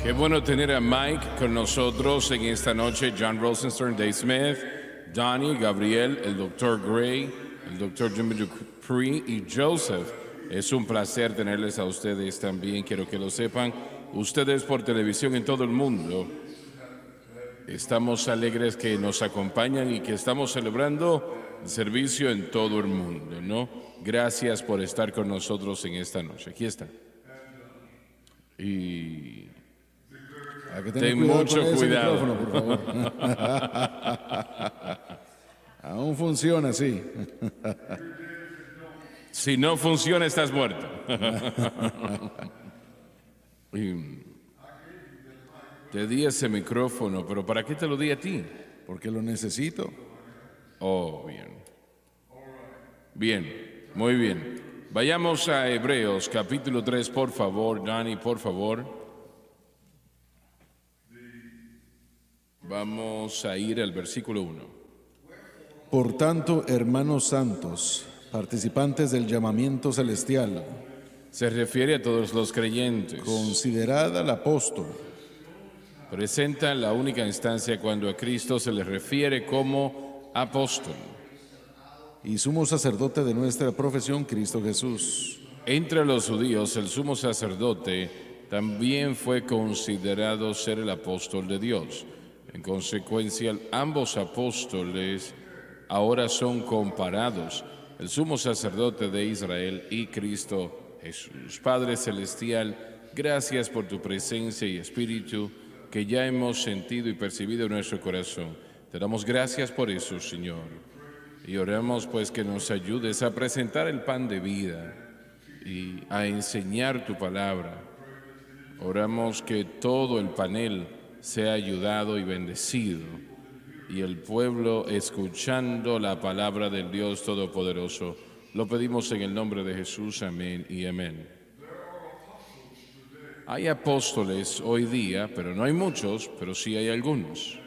Qué bueno tener a Mike con nosotros en esta noche, John Rosenstern, Dave Smith, Donnie, Gabriel, el Dr. Gray, el Dr. Jimmy Dupree y Joseph. Es un placer tenerles a ustedes también, quiero que lo sepan. Ustedes por televisión en todo el mundo. Estamos alegres que nos acompañan y que estamos celebrando el servicio en todo el mundo, ¿no? Gracias por estar con nosotros en esta noche. Aquí está. Y hay que tener ten cuidado mucho con ese cuidado. micrófono, por favor. Aún funciona así. Si no funciona, estás muerto. Y te di ese micrófono, pero ¿para qué te lo di a ti? Porque lo necesito. Oh, bien. Bien, muy bien. Vayamos a Hebreos, capítulo 3, por favor. Dani, por favor. Vamos a ir al versículo 1. Por tanto, hermanos santos, participantes del llamamiento celestial, Se refiere a todos los creyentes. considerad al apóstol, Presenta la única instancia cuando a Cristo se le refiere como apóstol. y sumo sacerdote de nuestra profesión, Cristo Jesús. Entre los judíos, el sumo sacerdote también fue considerado ser el apóstol de Dios. En consecuencia, ambos apóstoles ahora son comparados, el sumo sacerdote de Israel y Cristo Jesús. Padre Celestial, gracias por tu presencia y espíritu que ya hemos sentido y percibido en nuestro corazón. Te damos gracias por eso, Señor. Y oramos pues que nos ayudes a presentar el pan de vida y a enseñar tu palabra. Oramos que todo el panel sea ayudado y bendecido y el pueblo escuchando la palabra del Dios Todopoderoso. Lo pedimos en el nombre de Jesús, amén y amén. Hay apóstoles hoy día, pero no hay muchos, pero sí hay algunos.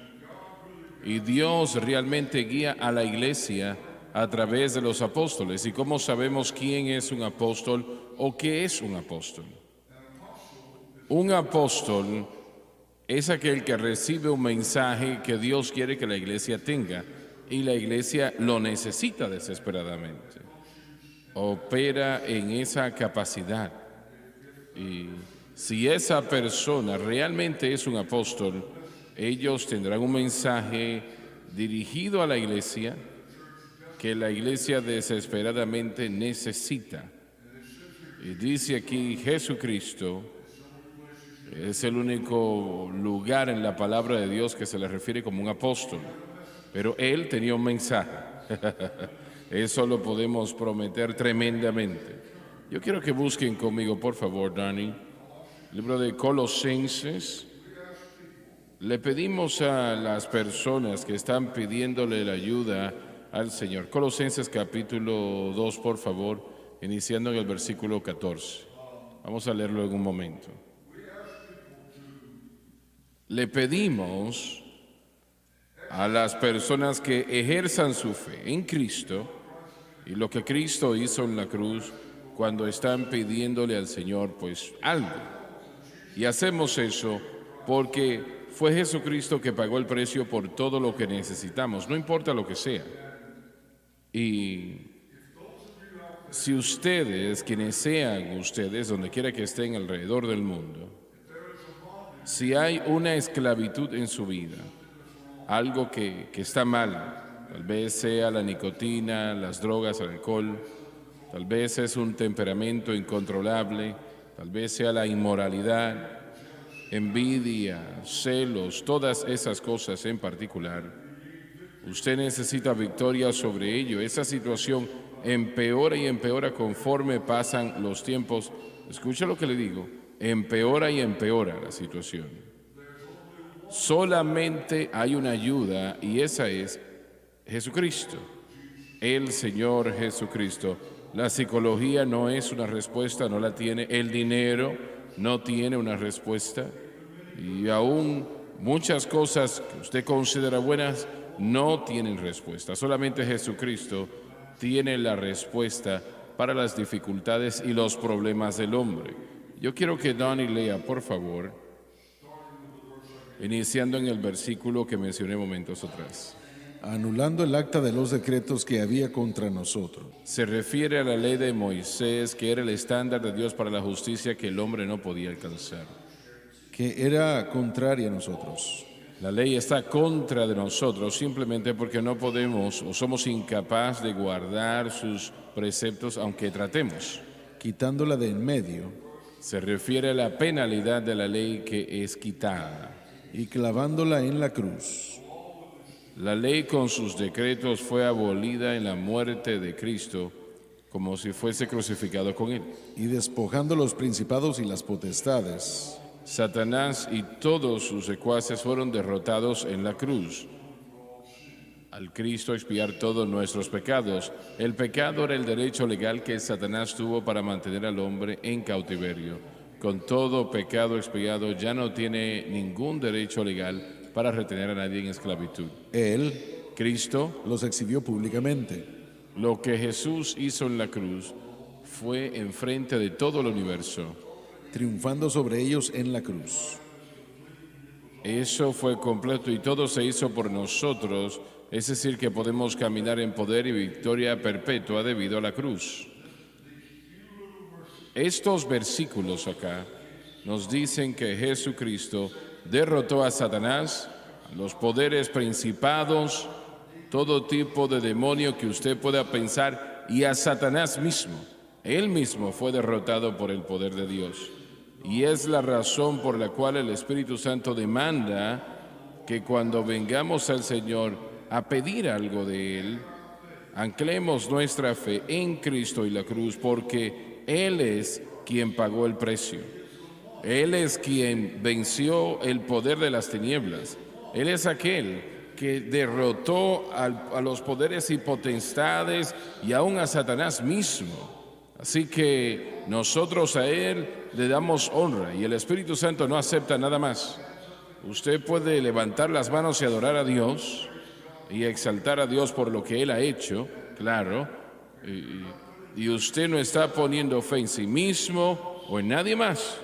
Y Dios realmente guía a la iglesia a través de los apóstoles. ¿Y cómo sabemos quién es un apóstol o qué es un apóstol? Un apóstol es aquel que recibe un mensaje que Dios quiere que la iglesia tenga y la iglesia lo necesita desesperadamente. Opera en esa capacidad. Y si esa persona realmente es un apóstol, ellos tendrán un mensaje dirigido a la iglesia que la iglesia desesperadamente necesita. Y dice aquí Jesucristo es el único lugar en la palabra de Dios que se le refiere como un apóstol, pero él tenía un mensaje. Eso lo podemos prometer tremendamente. Yo quiero que busquen conmigo, por favor, Dani, el libro de Colosenses. Le pedimos a las personas que están pidiéndole la ayuda al Señor. Colosenses capítulo 2, por favor, iniciando en el versículo 14. Vamos a leerlo en un momento. Le pedimos a las personas que ejerzan su fe en Cristo y lo que Cristo hizo en la cruz cuando están pidiéndole al Señor pues algo. Y hacemos eso porque fue Jesucristo que pagó el precio por todo lo que necesitamos, no importa lo que sea. Y si ustedes, quienes sean ustedes, donde quiera que estén alrededor del mundo, si hay una esclavitud en su vida, algo que está mal, tal vez sea la nicotina, las drogas, el alcohol, tal vez es un temperamento incontrolable, tal vez sea la inmoralidad, envidia, celos, todas esas cosas en particular. Usted necesita victoria sobre ello. Esa situación empeora y empeora conforme pasan los tiempos. Escucha lo que le digo, empeora y empeora la situación. Solamente hay una ayuda y esa es Jesucristo, el Señor Jesucristo. La psicología no es una respuesta, no la tiene. El dinero no tiene una respuesta. Y aún muchas cosas que usted considera buenas no tienen respuesta. Solamente Jesucristo tiene la respuesta para las dificultades y los problemas del hombre. Yo quiero que Donnie lea, por favor, iniciando en el versículo que mencioné momentos atrás. anulando el acta de los decretos que había contra nosotros, Se refiere a la ley de Moisés, que era el estándar de Dios para la justicia que el hombre no podía alcanzar. que era contraria a nosotros. La ley está contra de nosotros simplemente porque no podemos o somos incapaces de guardar sus preceptos aunque tratemos. Quitándola de en medio Se refiere a la penalidad de la ley que es quitada. y clavándola en la cruz. La ley con sus decretos fue abolida en la muerte de Cristo, como si fuese crucificado con él. Y despojando los principados y las potestades, Satanás y todos sus secuaces fueron derrotados en la cruz. Al Cristo expiar todos nuestros pecados, el pecado era el derecho legal que Satanás tuvo para mantener al hombre en cautiverio. Con todo pecado expiado ya no tiene ningún derecho legal para retener a nadie en esclavitud. Él Cristo, los exhibió públicamente, lo que Jesús hizo en la cruz fue enfrente de todo el universo. triunfando sobre ellos en la cruz. Eso fue completo y todo se hizo por nosotros, es decir, que podemos caminar en poder y victoria perpetua debido a la cruz. Estos versículos acá nos dicen que Jesucristo derrotó a Satanás, a los poderes principados, todo tipo de demonio que usted pueda pensar y a Satanás mismo. Él mismo fue derrotado por el poder de Dios. Y es la razón por la cual el Espíritu Santo demanda que cuando vengamos al Señor a pedir algo de Él, anclemos nuestra fe en Cristo y la cruz, porque Él es quien pagó el precio. Él es quien venció el poder de las tinieblas. Él es aquel que derrotó a los poderes y potestades y aún a Satanás mismo. Así que nosotros a Él le damos honra y el Espíritu Santo no acepta nada más. Usted puede levantar las manos y adorar a Dios y exaltar a Dios por lo que Él ha hecho, claro, y usted no está poniendo fe en sí mismo o en nadie más.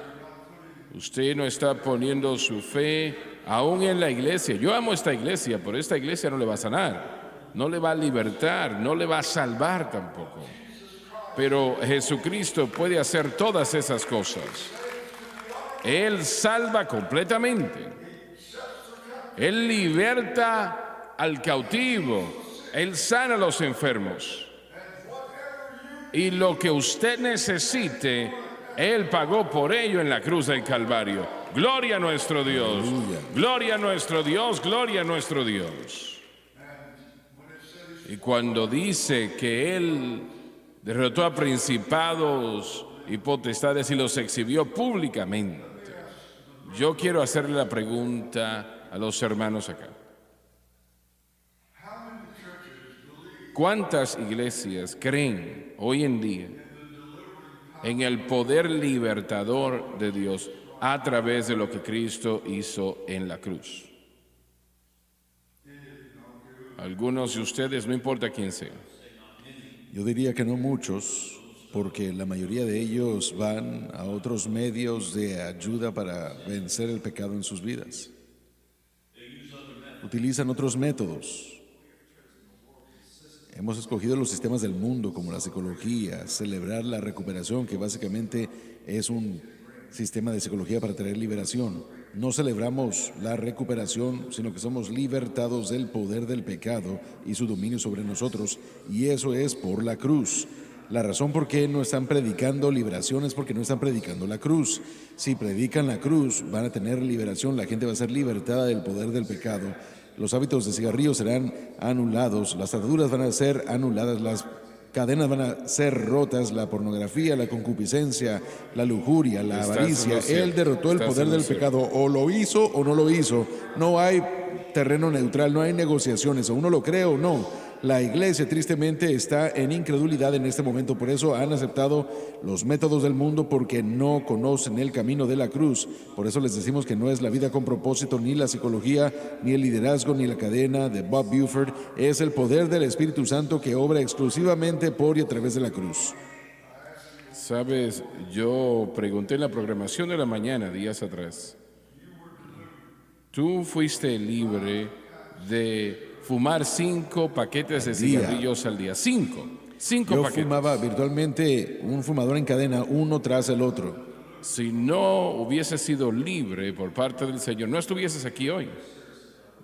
Usted no está poniendo su fe aún en la iglesia. Yo amo esta iglesia, pero esta iglesia no le va a sanar, no le va a libertar, no le va a salvar tampoco. Pero Jesucristo puede hacer todas esas cosas. Él salva completamente. Él liberta al cautivo. Él sana a los enfermos. Y lo que usted necesite, Él pagó por ello en la cruz del Calvario. Gloria a nuestro Dios. Aleluya. Gloria a nuestro Dios. Gloria a nuestro Dios. Y cuando dice que Él derrotó a principados y potestades y los exhibió públicamente, yo quiero hacerle la pregunta a los hermanos acá. ¿Cuántas iglesias creen hoy en día en el poder libertador de Dios a través de lo que Cristo hizo en la cruz? Algunos de ustedes, no importa quién sea. Yo diría que no muchos, porque la mayoría de ellos van a otros medios de ayuda para vencer el pecado en sus vidas. Utilizan otros métodos. Hemos escogido los sistemas del mundo como la psicología, celebrar la recuperación, que básicamente es un sistema de psicología para traer liberación. No celebramos la recuperación, sino que somos libertados del poder del pecado y su dominio sobre nosotros, y eso es por la cruz. La razón por qué no están predicando liberación es porque no están predicando la cruz. Si predican la cruz, van a tener liberación, la gente va a ser libertada del poder del pecado. Los hábitos de cigarrillo serán anulados, las ataduras van a ser anuladas, las cadenas van a ser rotas, la pornografía, la concupiscencia, la lujuria, la avaricia. Él derrotó el poder del pecado, o lo hizo o no lo hizo. No hay terreno neutral, no hay negociaciones, o uno lo cree o no. La iglesia tristemente está en incredulidad en este momento, por eso han aceptado los métodos del mundo porque no conocen el camino de la cruz. Por eso les decimos que no es la vida con propósito, ni la psicología, ni el liderazgo, ni la cadena de Bob Buford. Es el poder del Espíritu Santo que obra exclusivamente por y a través de la cruz. Sabes, yo pregunté en la programación de la mañana, días atrás, Tú fuiste libre de fumar 5 paquetes de día. cigarrillos al día. 5 Yo paquetes. fumaba virtualmente un fumador en cadena, uno tras el otro. Si no hubiese sido libre por parte del Señor, no estuvieses aquí hoy.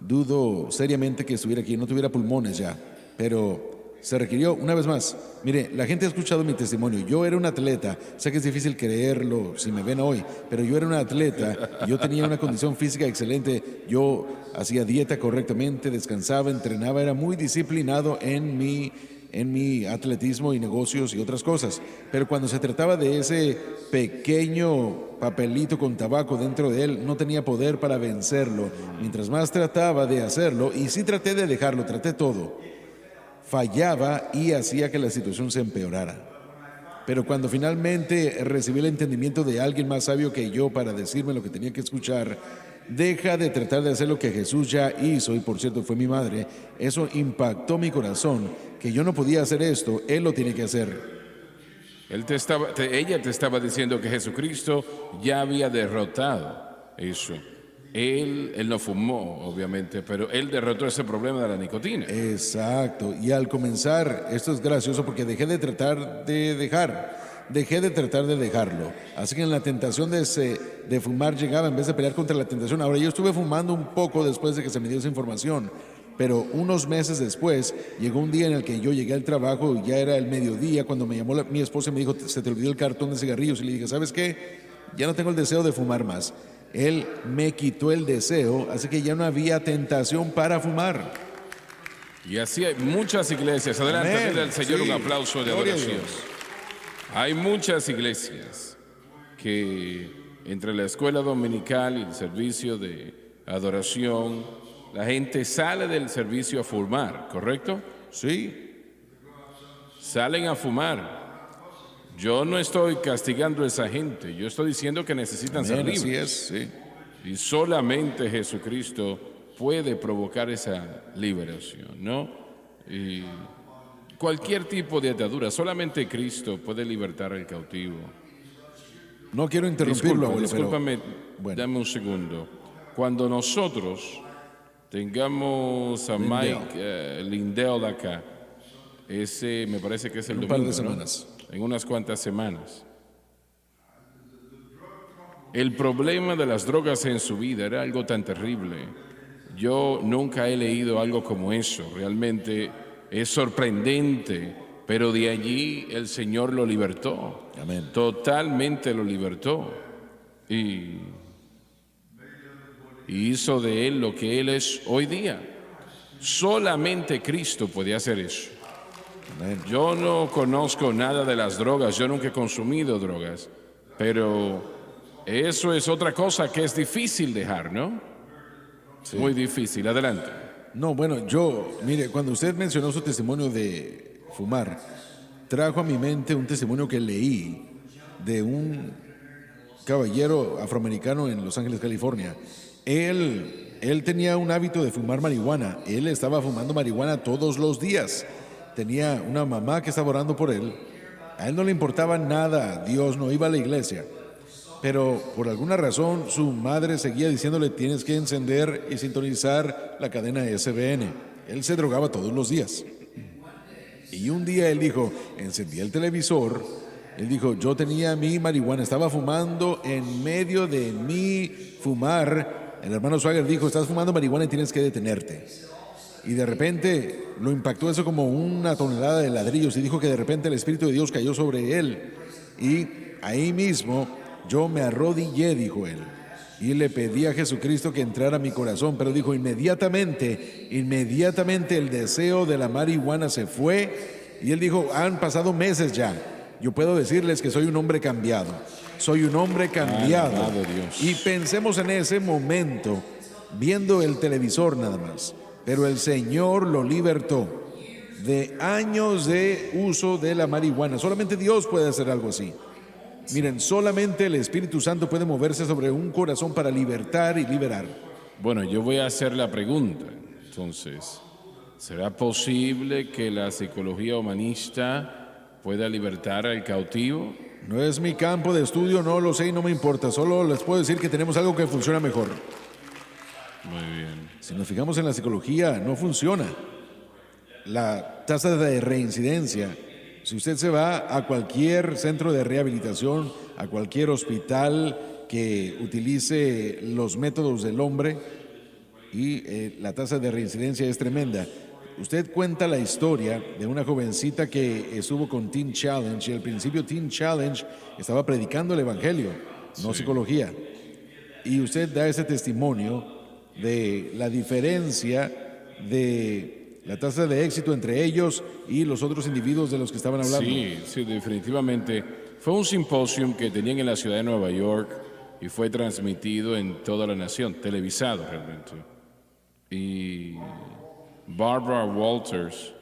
Dudo seriamente que estuviera aquí, no tuviera pulmones ya, pero se requirió, una vez más, mire, la gente ha escuchado mi testimonio, yo era un atleta, sé que es difícil creerlo si me ven hoy, pero yo era un atleta, yo tenía una condición física excelente, yo hacía dieta correctamente, descansaba, entrenaba, era muy disciplinado en mi atletismo y negocios y otras cosas, pero cuando se trataba de ese pequeño papelito con tabaco dentro de él, no tenía poder para vencerlo. Mientras más trataba de hacerlo, y sí traté de dejarlo, traté todo, fallaba y hacía que la situación se empeorara. Pero cuando finalmente recibí el entendimiento de alguien más sabio que yo para decirme lo que tenía que escuchar, deja de tratar de hacer lo que Jesús ya hizo, y por cierto fue mi madre, eso impactó mi corazón, que yo no podía hacer esto, Él lo tiene que hacer. Ella te estaba diciendo que Jesucristo ya había derrotado eso. Él no fumó, obviamente, pero él derrotó ese problema de la nicotina. Exacto, y al comenzar, esto es gracioso porque dejé de tratar de dejarlo. Así que en la tentación de fumar llegaba en vez de pelear contra la tentación. Ahora yo estuve fumando un poco después de que se me dio esa información, pero unos meses después llegó un día en el que yo llegué al trabajo y ya era el mediodía cuando me llamó mi esposa y me dijo, se te olvidó el cartón de cigarrillos, y le dije, ¿sabes qué? Ya no tengo el deseo de fumar más. Él me quitó el deseo, así que ya no había tentación para fumar. Y así hay muchas iglesias. Adelante, Amén. denle al Señor Sí. un aplauso de Gloria a adoración. Dios. Hay muchas iglesias que entre la escuela dominical y el servicio de adoración, la gente sale del servicio a fumar, ¿correcto? Sí, Salen a fumar. Yo no estoy castigando a esa gente, yo estoy diciendo que necesitan ser amén, libres. así es, sí. Y solamente Jesucristo puede provocar esa liberación, ¿no? Y cualquier tipo de atadura, solamente Cristo puede libertar al cautivo. No quiero interrumpirlo, abuelo, Discúlpame, bueno. dame un segundo. Cuando nosotros tengamos a Lindell. Mike Lindell acá, ese me parece que es el En un domingo, par de ¿no? semanas. En unas cuantas semanas. El problema de las drogas en su vida era algo tan terrible. Yo nunca he leído algo como eso. Realmente es sorprendente, pero de allí el Señor lo libertó. Amén. Totalmente lo libertó. Y hizo de él lo que él es hoy día. Solamente Cristo puede hacer eso. Amén. Yo no conozco nada de las drogas, yo nunca he consumido drogas, pero eso es otra cosa que es difícil dejar, ¿no? Muy difícil. Adelante. No, bueno, mire, cuando usted mencionó su testimonio de fumar, trajo a mi mente un testimonio que leí de un caballero afroamericano en Los Ángeles, California. Él tenía un hábito de fumar marihuana. Él estaba fumando marihuana todos los días. Tenía una mamá que estaba orando por él. A él no le importaba nada. Dios, no iba a la iglesia. Pero por alguna razón su madre seguía diciéndole, tienes que encender y sintonizar la cadena SBN. Él se drogaba todos los días. Y un día él dijo, encendí el televisor. Él dijo, yo tenía mi marihuana, estaba fumando en medio de mi fumar. El hermano Swagger dijo, estás fumando marihuana y tienes que detenerte. Y de repente lo impactó eso como una tonelada de ladrillos, y dijo que de repente el Espíritu de Dios cayó sobre él. Y ahí mismo yo me arrodillé, dijo él, y le pedí a Jesucristo que entrara a mi corazón. Pero dijo, inmediatamente el deseo de la marihuana se fue. Y él dijo, han pasado meses ya. Yo puedo decirles que soy un hombre cambiado. Soy un hombre cambiado. Alabado Dios. Y pensemos en ese momento, viendo el televisor nada más. Pero el Señor lo libertó de años de uso de la marihuana. Solamente Dios puede hacer algo así. Miren, solamente el Espíritu Santo puede moverse sobre un corazón para libertar y liberar. Bueno, yo voy a hacer la pregunta. Entonces, ¿será posible que la psicología humanista pueda libertar al cautivo? No es mi campo de estudio, no lo sé y no me importa. Solo les puedo decir que tenemos algo que funciona mejor. Muy bien. Si nos fijamos en la psicología, no funciona. La tasa de reincidencia, si usted se va a cualquier centro de rehabilitación, a cualquier hospital que utilice los métodos del hombre, y la tasa de reincidencia es tremenda. Usted cuenta la historia de una jovencita que estuvo con Teen Challenge y al principio Teen Challenge estaba predicando el evangelio, no psicología. Y usted da ese testimonio de la diferencia de la tasa de éxito entre ellos y los otros individuos de los que estaban hablando. Sí, definitivamente. Fue un simposio que tenían en la ciudad de Nueva York y fue transmitido en toda la nación, televisado realmente. Y Barbara Walters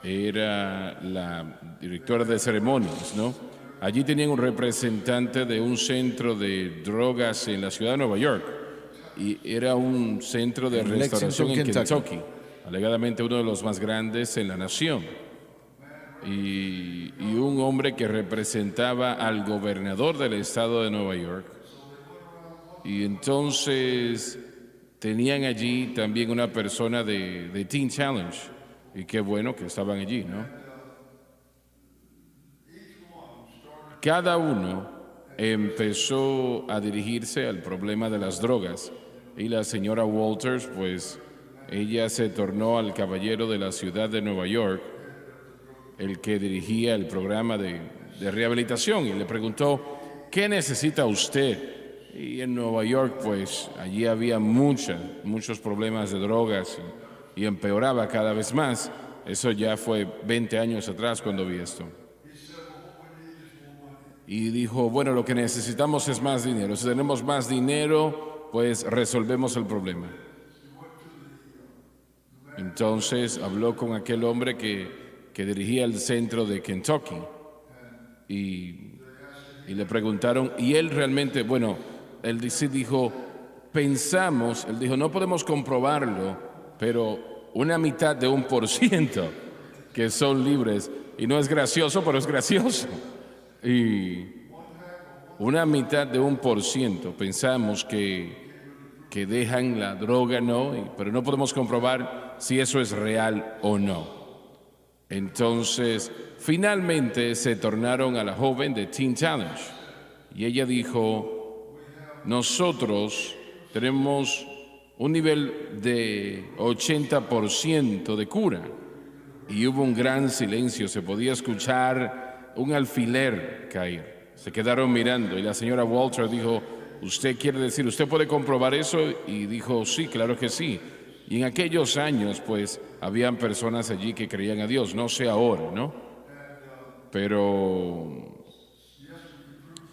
era la directora de ceremonias, ¿no? Allí tenían un representante de un centro de drogas en la ciudad de Nueva York y era un centro de En restauración en Lexington, Kentucky, alegadamente uno de los más grandes en la nación. Y un hombre que representaba al gobernador del estado de Nueva York. Y entonces tenían allí también una persona de Teen Challenge. Y qué bueno que estaban allí, ¿no? Cada uno empezó a dirigirse al problema de las drogas. Y la señora Walters, pues, ella se tornó al caballero de la ciudad de Nueva York, el que dirigía el programa de rehabilitación, y le preguntó, ¿qué necesita usted? Y en Nueva York, pues, allí había muchos problemas de drogas y empeoraba cada vez más. Eso ya fue 20 años atrás cuando vi esto. Y dijo, bueno, lo que necesitamos es más dinero. Si tenemos más dinero, pues resolvemos el problema. Entonces habló con aquel hombre que dirigía el centro de Kentucky y le preguntaron, y él realmente, bueno, él sí dijo, pensamos, él dijo, no podemos comprobarlo, pero una mitad de 1% que son libres, y no es gracioso, pero es gracioso. Y una mitad de 1% pensamos que dejan la droga, ¿no? Pero no podemos comprobar si eso es real o no. Entonces, finalmente se tornaron a la joven de Teen Challenge y ella dijo, nosotros tenemos un nivel de 80% de cura. Y hubo un gran silencio, se podía escuchar un alfiler caer. Se quedaron mirando y la señora Walter dijo, ¿usted quiere decir, usted puede comprobar eso? Y dijo, sí, claro que sí. Y en aquellos años, pues, habían personas allí que creían a Dios, no sé ahora, ¿no? Pero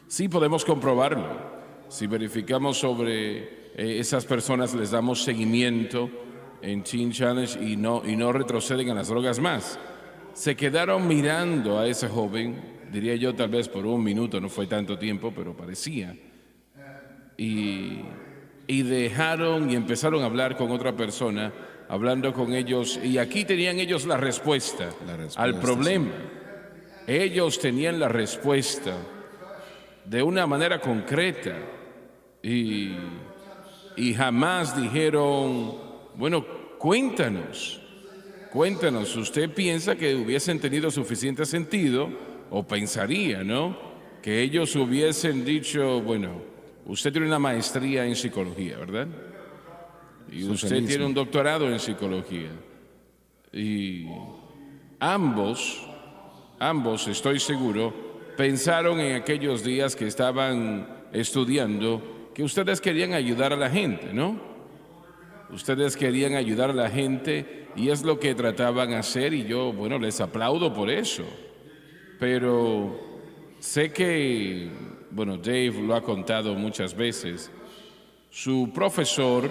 sí podemos comprobarlo. Si verificamos sobre esas personas, les damos seguimiento en Teen Challenge y no retroceden a las drogas más. Se quedaron mirando a esa joven, diría yo tal vez por 1 minuto, no fue tanto tiempo, pero parecía. Y dejaron y empezaron a hablar con otra persona, hablando con ellos, y aquí tenían ellos la respuesta al problema. Sí. Ellos tenían la respuesta de una manera concreta y jamás dijeron, bueno, cuéntanos, usted piensa que hubiesen tenido suficiente sentido, o pensaría, ¿no? Que ellos hubiesen dicho, bueno, usted tiene una maestría en psicología, ¿verdad? Y usted tiene un doctorado en psicología. Y ambos, estoy seguro, pensaron en aquellos días que estaban estudiando que ustedes querían ayudar a la gente, ¿no? Ustedes querían ayudar a la gente y es lo que trataban de hacer y yo, bueno, les aplaudo por eso. Pero sé que, bueno, Dave lo ha contado muchas veces, su profesor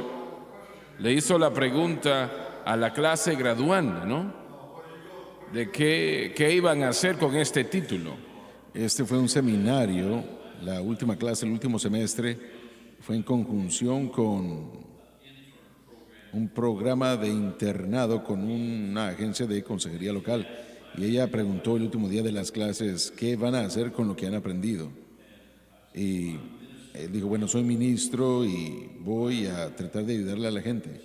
le hizo la pregunta a la clase graduanda, ¿no? De qué iban a hacer con este título. Este fue un seminario, la última clase, el último semestre, fue en conjunción con un programa de internado con una agencia de consejería local. Y ella preguntó el último día de las clases, ¿qué van a hacer con lo que han aprendido? Y Él dijo, bueno, soy ministro y voy a tratar de ayudarle a la gente.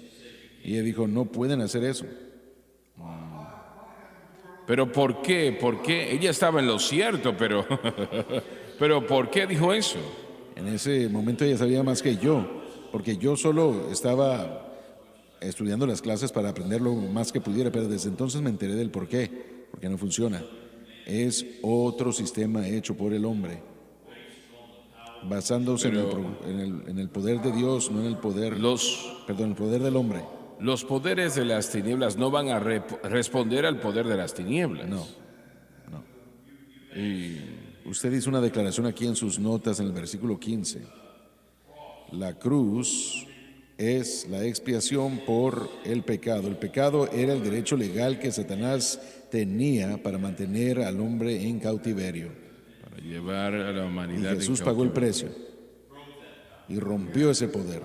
Y ella dijo, no pueden hacer eso. Pero ¿por qué? ¿Por qué? Ella estaba en lo cierto, pero, pero ¿por qué dijo eso? En ese momento ella sabía más que yo, porque yo solo estaba estudiando las clases para aprender lo más que pudiera, pero desde entonces me enteré del por qué no funciona. Es otro sistema hecho por el hombre, basándose en el poder de Dios, no en el poder, el poder del hombre. Los poderes de las tinieblas no van a responder al poder de las tinieblas. No. Y usted hizo una declaración aquí en sus notas en el versículo 15. La cruz es la expiación por el pecado. El pecado era el derecho legal que Satanás tenía para mantener al hombre en cautiverio. Para llevar a la Y humanidad Jesús pagó el precio y rompió ese poder.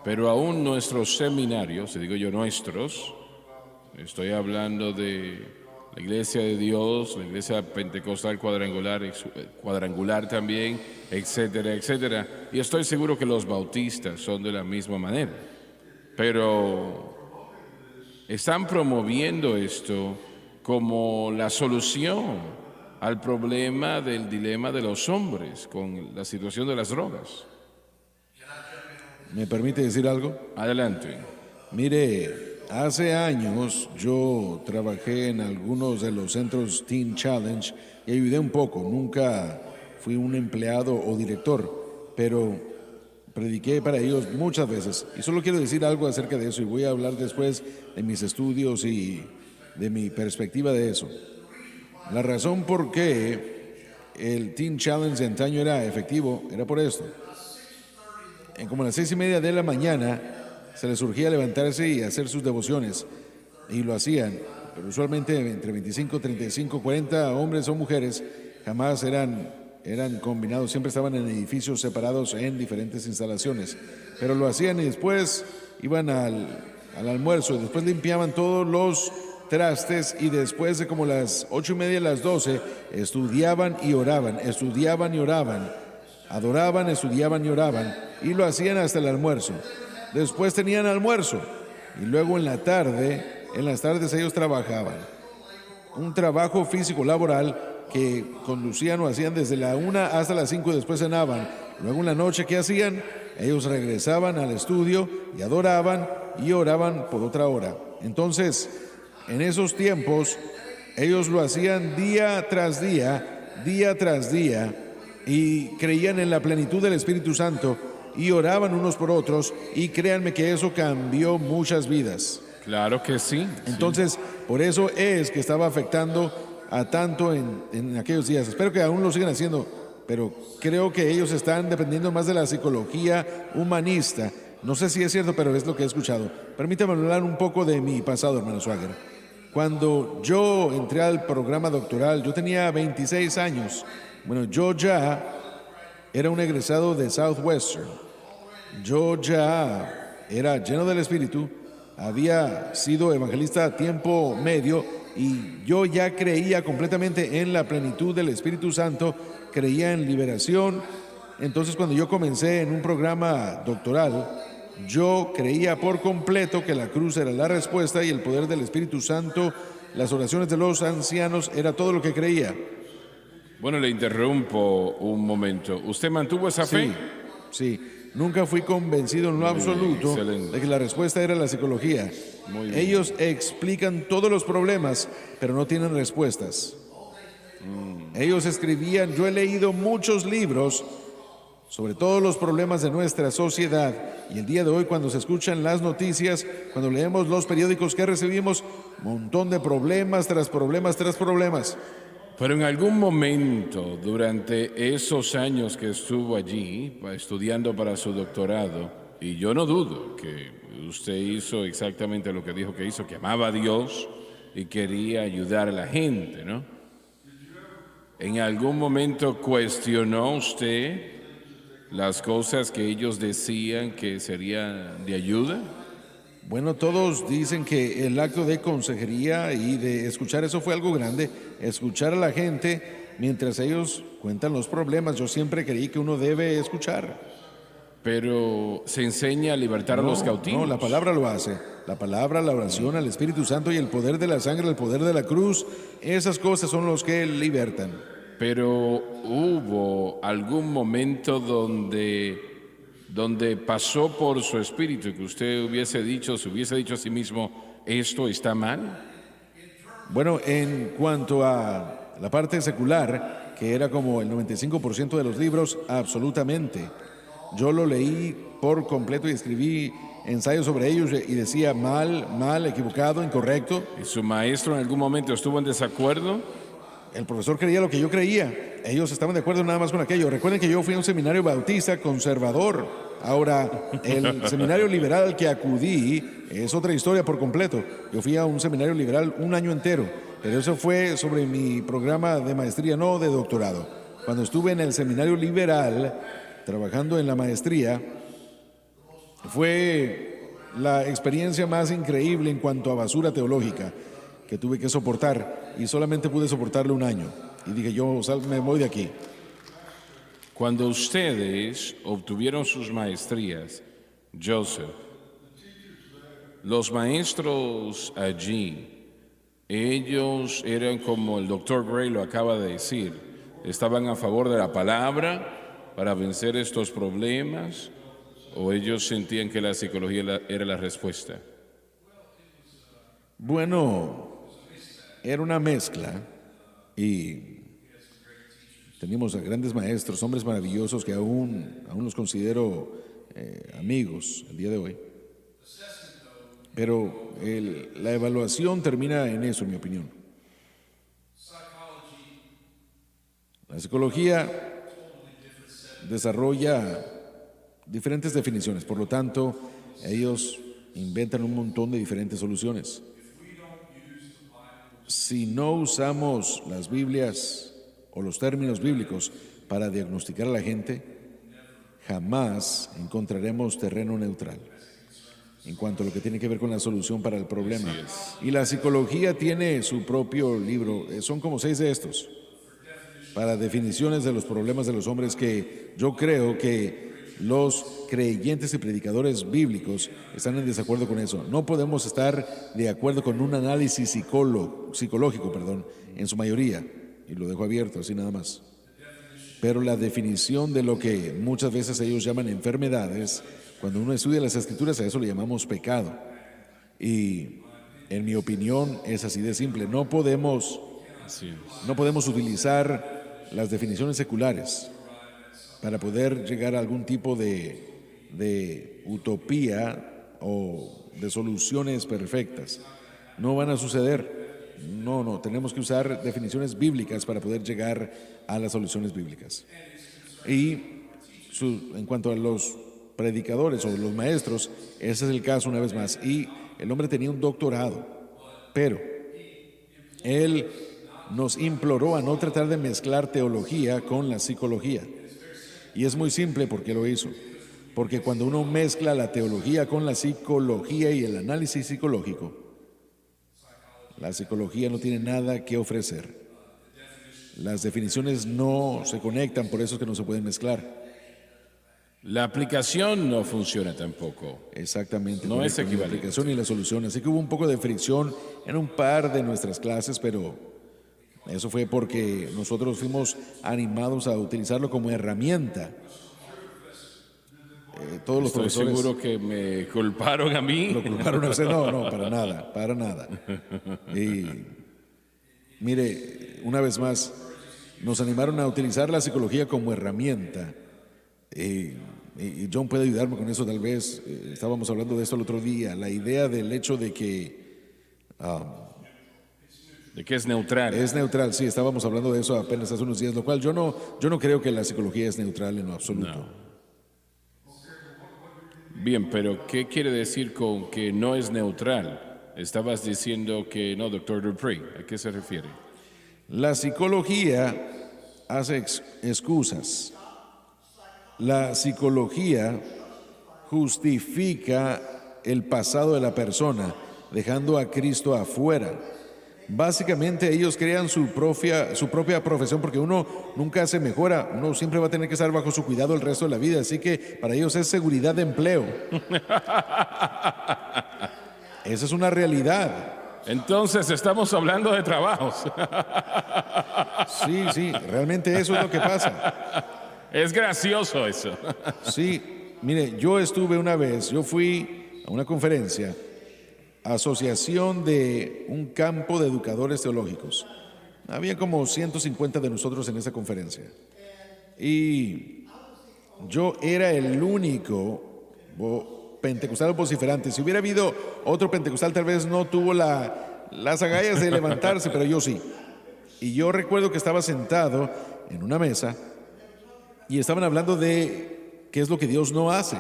Pero aún nuestros seminarios, y digo yo nuestros, estoy hablando de la Iglesia de Dios, la Iglesia Pentecostal cuadrangular también, etcétera, etcétera. Y estoy seguro que los bautistas son de la misma manera. Pero están promoviendo esto como la solución al problema del dilema de los hombres con la situación de las drogas. ¿Me permite decir algo? Adelante. Mire, hace años yo trabajé en algunos de los centros Teen Challenge y ayudé un poco. Nunca fui un empleado o director, pero prediqué para ellos muchas veces. Y solo quiero decir algo acerca de eso y voy a hablar después de mis estudios y de mi perspectiva de eso. La razón por qué el Teen Challenge de antaño era efectivo era por esto. En como las 6:30 de la mañana se les surgía levantarse y hacer sus devociones. Y lo hacían, pero usualmente entre 25, 35, 40 hombres o mujeres, jamás eran combinados, siempre estaban en edificios separados en diferentes instalaciones. Pero lo hacían y después iban al almuerzo, y después limpiaban todos los trastes y después de como las 8:30, las 12, estudiaban y oraban, adoraban, estudiaban y oraban, y lo hacían hasta el almuerzo. Después tenían almuerzo y luego en las tardes ellos trabajaban. Un trabajo físico laboral que conducían o hacían desde la 1 hasta las 5 y después cenaban. Luego en la noche, ¿qué hacían? Ellos regresaban al estudio y adoraban y oraban por otra hora. Entonces, en esos tiempos, ellos lo hacían día tras día, y creían en la plenitud del Espíritu Santo y oraban unos por otros, y créanme que eso cambió muchas vidas. Claro que sí. Entonces, por eso es que estaba afectando a tanto en aquellos días. Espero que aún lo sigan haciendo, pero creo que ellos están dependiendo más de la psicología humanista. No sé si es cierto, pero es lo que he escuchado. Permítame hablar un poco de mi pasado, hermano Swagger. Cuando yo entré al programa doctoral, yo tenía 26 años. Bueno, yo ya era un egresado de Southwestern. Yo ya era lleno del Espíritu, había sido evangelista a tiempo medio y yo ya creía completamente en la plenitud del Espíritu Santo, creía en liberación. Entonces, cuando yo comencé en un programa doctoral, yo creía por completo que la cruz era la respuesta y el poder del Espíritu Santo, las oraciones de los ancianos, era todo lo que creía. Bueno, le interrumpo un momento. ¿Usted mantuvo esa fe? Sí. Nunca fui convencido en lo absoluto de que la respuesta era la psicología. Ellos explican todos los problemas, pero no tienen respuestas. Ellos escribían, yo he leído muchos libros sobre todos los problemas de nuestra sociedad, y el día de hoy, cuando se escuchan las noticias, cuando leemos los periódicos que recibimos, un montón de problemas tras problemas tras problemas. Pero en algún momento, durante esos años que estuvo allí estudiando para su doctorado, y yo no dudo que usted hizo exactamente lo que dijo que hizo, que amaba a Dios y quería ayudar a la gente, ¿no? ¿En algún momento cuestionó usted las cosas que ellos decían que serían de ayuda? Bueno, todos dicen que el acto de consejería y de escuchar, eso fue algo grande, escuchar a la gente mientras ellos cuentan los problemas, yo siempre creí que uno debe escuchar. Pero se enseña a libertar a los cautivos. No, la palabra lo hace. La palabra, la oración, el Espíritu Santo y el poder de la sangre, el poder de la cruz, esas cosas son los que libertan. Pero hubo algún momento donde pasó por su espíritu que usted se hubiese dicho a sí mismo, ¿esto está mal? Bueno, en cuanto a la parte secular, que era como el 95% de los libros, absolutamente. Yo lo leí por completo y escribí ensayos sobre ellos y decía mal, equivocado, incorrecto. ¿Y su maestro en algún momento estuvo en desacuerdo? El profesor creía lo que yo creía. Ellos estaban de acuerdo nada más con aquello. Recuerden que yo fui a un seminario bautista conservador. Ahora, el seminario liberal al que acudí es otra historia por completo. Yo fui a un seminario liberal un año entero, pero eso fue sobre mi programa de maestría, no de doctorado. Cuando estuve en el seminario liberal, trabajando en la maestría, fue la experiencia más increíble en cuanto a basura teológica que tuve que soportar, y solamente pude soportarlo un año. Y dije, me voy de aquí. Cuando ustedes obtuvieron sus maestrías, Joseph, los maestros allí, ellos eran como el doctor Gray lo acaba de decir, estaban a favor de la palabra para vencer estos problemas, o ellos sentían que la psicología era la respuesta. Bueno, era una mezcla y teníamos a grandes maestros, hombres maravillosos que aún los considero amigos el día de hoy. Pero la evaluación termina en eso, en mi opinión. La psicología desarrolla diferentes definiciones, por lo tanto, ellos inventan un montón de diferentes soluciones. Si no usamos las Biblias o los términos bíblicos para diagnosticar a la gente, jamás encontraremos terreno neutral en cuanto a lo que tiene que ver con la solución para el problema. Y la psicología tiene su propio libro, son como 6 de estos, para definiciones de los problemas de los hombres, que yo creo que los creyentes y predicadores bíblicos están en desacuerdo con eso. No podemos estar de acuerdo con un análisis psicológico, en su mayoría, y lo dejo abierto así nada más. Pero la definición de lo que muchas veces ellos llaman enfermedades, cuando uno estudia las Escrituras, a eso le llamamos pecado. Y en mi opinión es así de simple. No podemos utilizar las definiciones seculares para poder llegar a algún tipo de utopía o de soluciones perfectas. No van a suceder. No, tenemos que usar definiciones bíblicas para poder llegar a las soluciones bíblicas. Y en cuanto a los predicadores o los maestros, ese es el caso una vez más. Y el hombre tenía un doctorado, pero él nos imploró a no tratar de mezclar teología con la psicología. Y es muy simple por qué lo hizo. Porque cuando uno mezcla la teología con la psicología y el análisis psicológico, la psicología no tiene nada que ofrecer. Las definiciones no se conectan, por eso es que no se pueden mezclar. La aplicación no funciona tampoco. Exactamente. No es equivalente. La aplicación y la solución. Así que hubo un poco de fricción en un par de nuestras clases, pero eso fue porque nosotros fuimos animados a utilizarlo como herramienta. Todos los Estoy profesores seguro que me culparon a mí. lo culparon a usted. No, para nada. Y mire, una vez más, nos animaron a utilizar la psicología como herramienta. Y John puede ayudarme con eso, tal vez. Estábamos hablando de esto el otro día. La idea del hecho de que es neutral. Es neutral, sí, estábamos hablando de eso apenas hace unos días, lo cual yo no creo que la psicología es neutral en lo absoluto. No. Bien, pero ¿qué quiere decir con que no es neutral? Estabas diciendo que no, doctor Dupree. ¿A qué se refiere? La psicología hace excusas. La psicología justifica el pasado de la persona, dejando a Cristo afuera. Básicamente ellos crean su propia profesión porque uno nunca se mejora, uno siempre va a tener que estar bajo su cuidado el resto de la vida, así que para ellos es seguridad de empleo. Esa es una realidad. Entonces estamos hablando de trabajos. Sí, realmente eso es lo que pasa. Es gracioso eso. Sí, mire, yo fui a una conferencia, Asociación de un campo de educadores teológicos. Había como 150 de nosotros en esa conferencia. Y yo era el único pentecostal vociferante. Si hubiera habido otro pentecostal, tal vez no tuvo las agallas de levantarse, pero yo sí. Y yo recuerdo que estaba sentado en una mesa y estaban hablando de qué es lo que Dios no hace.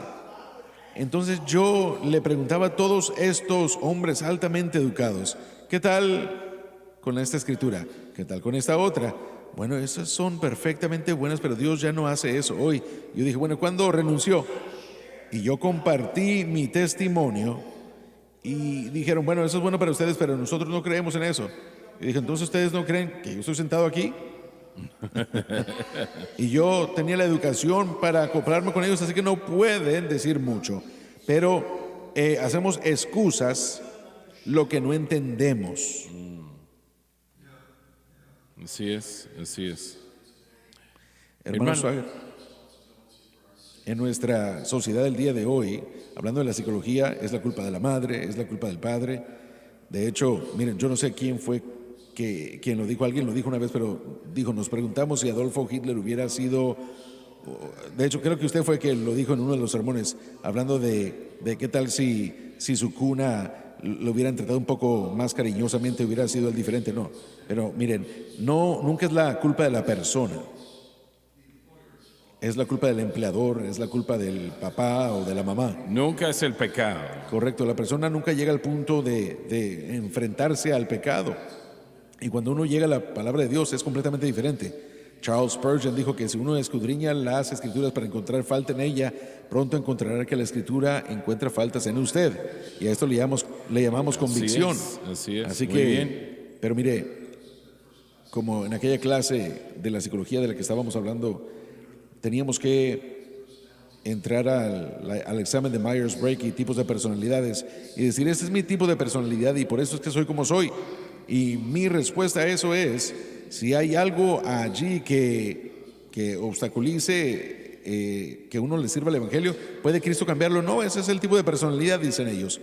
Entonces yo le preguntaba a todos estos hombres altamente educados, ¿qué tal con esta escritura? ¿Qué tal con esta otra? Bueno, esas son perfectamente buenas, pero Dios ya no hace eso hoy. Yo dije, bueno, ¿cuándo renunció? Y yo compartí mi testimonio y dijeron, bueno, eso es bueno para ustedes, pero nosotros no creemos en eso. Y dije, entonces ustedes no creen que yo estoy sentado aquí. Y yo tenía la educación para acoplarme con ellos, así que no pueden decir mucho. Pero hacemos excusas lo que no entendemos. Así es, así es. Hermano Swagger, en nuestra sociedad del día de hoy, hablando de la psicología, es la culpa de la madre, es la culpa del padre. De hecho, miren, yo no sé quién fue quien lo dijo, alguien lo dijo una vez, pero dijo, nos preguntamos si Adolfo Hitler hubiera sido, de hecho creo que usted fue quien lo dijo en uno de los sermones, hablando de qué tal si su cuna lo hubieran tratado un poco más cariñosamente, hubiera sido el diferente. No, pero miren, nunca es la culpa de la persona, es la culpa del empleador, es la culpa del papá o de la mamá. Nunca es el pecado. Correcto, la persona nunca llega al punto de enfrentarse al pecado. Y cuando uno llega a la palabra de Dios es completamente diferente. Charles Spurgeon dijo que si uno escudriña las escrituras para encontrar falta en ella, pronto encontrará que la escritura encuentra faltas en usted. Y a esto le llamamos convicción. Así es. Así Muy que, bien. pero mire, como en aquella clase de la psicología de la que estábamos hablando, teníamos que entrar al examen de Myers-Briggs y tipos de personalidades y decir, este es mi tipo de personalidad y por eso es que soy como soy. Y mi respuesta a eso es, si hay algo allí que obstaculice que uno le sirva el Evangelio, ¿puede Cristo cambiarlo? No, ese es el tipo de personalidad, dicen ellos.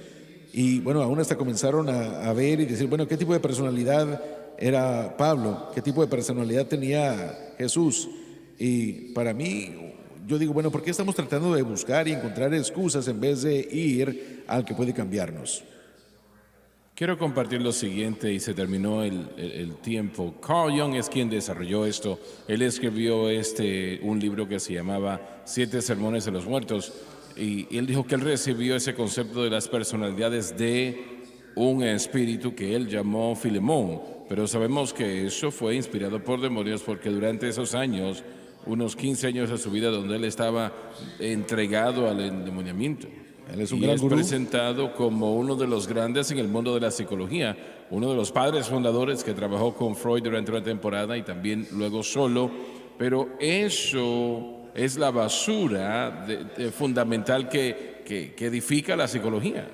Y bueno, aún hasta comenzaron a ver y decir, bueno, ¿qué tipo de personalidad era Pablo? ¿Qué tipo de personalidad tenía Jesús? Y para mí, yo digo, bueno, ¿por qué estamos tratando de buscar y encontrar excusas en vez de ir al que puede cambiarnos? Quiero compartir lo siguiente y se terminó el tiempo. Carl Jung es quien desarrolló esto. Él escribió un libro que se llamaba 7 Sermones de los Muertos y él dijo que él recibió ese concepto de las personalidades de un espíritu que él llamó Filemón, pero sabemos que eso fue inspirado por demonios porque durante esos años, unos 15 años de su vida donde él estaba entregado al endemoniamiento. Él es un y gran es gurú. presentado como uno de los grandes en el mundo de la psicología, uno de los padres fundadores que trabajó con Freud durante una temporada y también luego solo, pero eso es la basura fundamental que edifica la psicología.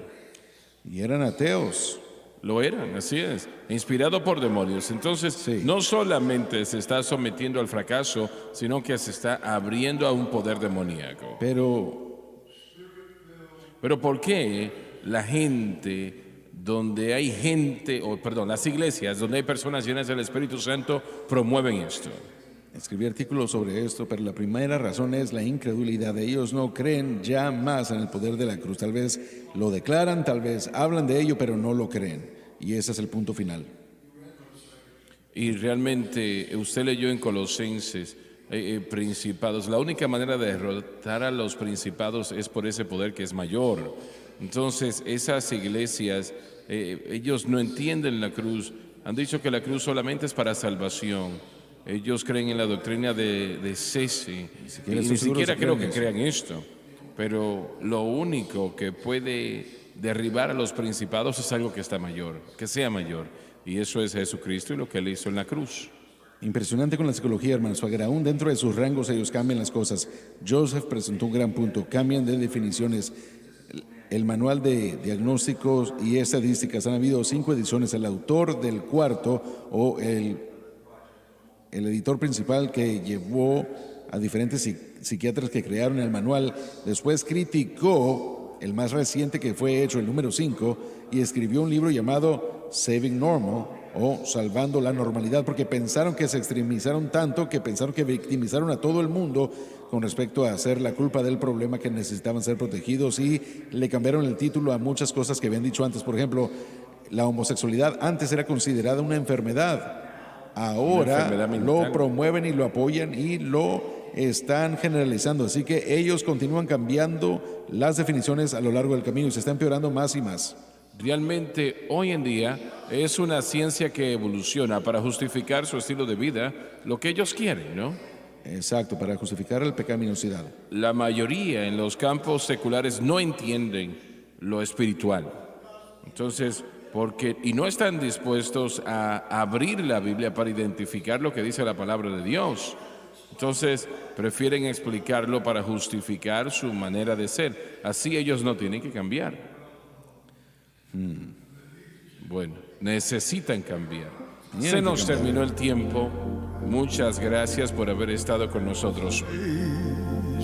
Y eran ateos. Lo eran, así es, inspirado por demonios. Entonces, Sí. no solamente se está sometiendo al fracaso, sino que se está abriendo a un poder demoníaco. Pero Pero ¿por qué la gente, donde hay gente, las iglesias, donde hay personas llenas del Espíritu Santo, promueven esto? escribí artículos sobre esto, pero la primera razón es la incredulidad. Ellos no creen ya más en el poder de la cruz. Tal vez lo declaran, tal vez hablan de ello, pero no lo creen. Y ese es el punto final. Y realmente usted leyó en Colosenses principados. La única manera de derrotar a los principados es por ese poder que es mayor. Entonces esas iglesias, ellos no entienden la cruz. Han dicho que la cruz solamente es para salvación. Ellos creen en la doctrina de Ceci. Y ni siquiera creo que crean esto. Pero lo único que puede derribar a los principados es algo que está mayor, que sea mayor. Y eso es Jesucristo y lo que Él hizo en la cruz. Impresionante con la psicología, hermano Swagger. Aún dentro de sus rangos ellos cambian las cosas. Joseph presentó un gran punto. Cambian de definiciones. El manual de diagnósticos y estadísticas, han habido 5 ediciones. El autor del cuarto o el editor principal que llevó a diferentes psiquiatras que crearon el manual, después criticó el más reciente que fue hecho, el número 5, y escribió un libro llamado Saving Normal o Salvando la Normalidad, porque pensaron que se extremizaron tanto, que pensaron que victimizaron a todo el mundo con respecto a hacer la culpa del problema, que necesitaban ser protegidos, y le cambiaron el título a muchas cosas que habían dicho antes. Por ejemplo, la homosexualidad antes era considerada una enfermedad. Ahora lo promueven y lo apoyan y lo están generalizando. Así que ellos continúan cambiando las definiciones a lo largo del camino y se está empeorando más y más. Realmente hoy en día es una ciencia que evoluciona para justificar su estilo de vida, lo que ellos quieren, ¿no? Exacto, para justificar la pecaminosidad. La mayoría en los campos seculares no entienden lo espiritual. Entonces, y no están dispuestos a abrir la Biblia para identificar lo que dice la palabra de Dios. Entonces, prefieren explicarlo para justificar su manera de ser. Así ellos no tienen que cambiar. Bueno, necesitan cambiar. Se nos terminó el tiempo. Muchas gracias por haber estado con nosotros hoy.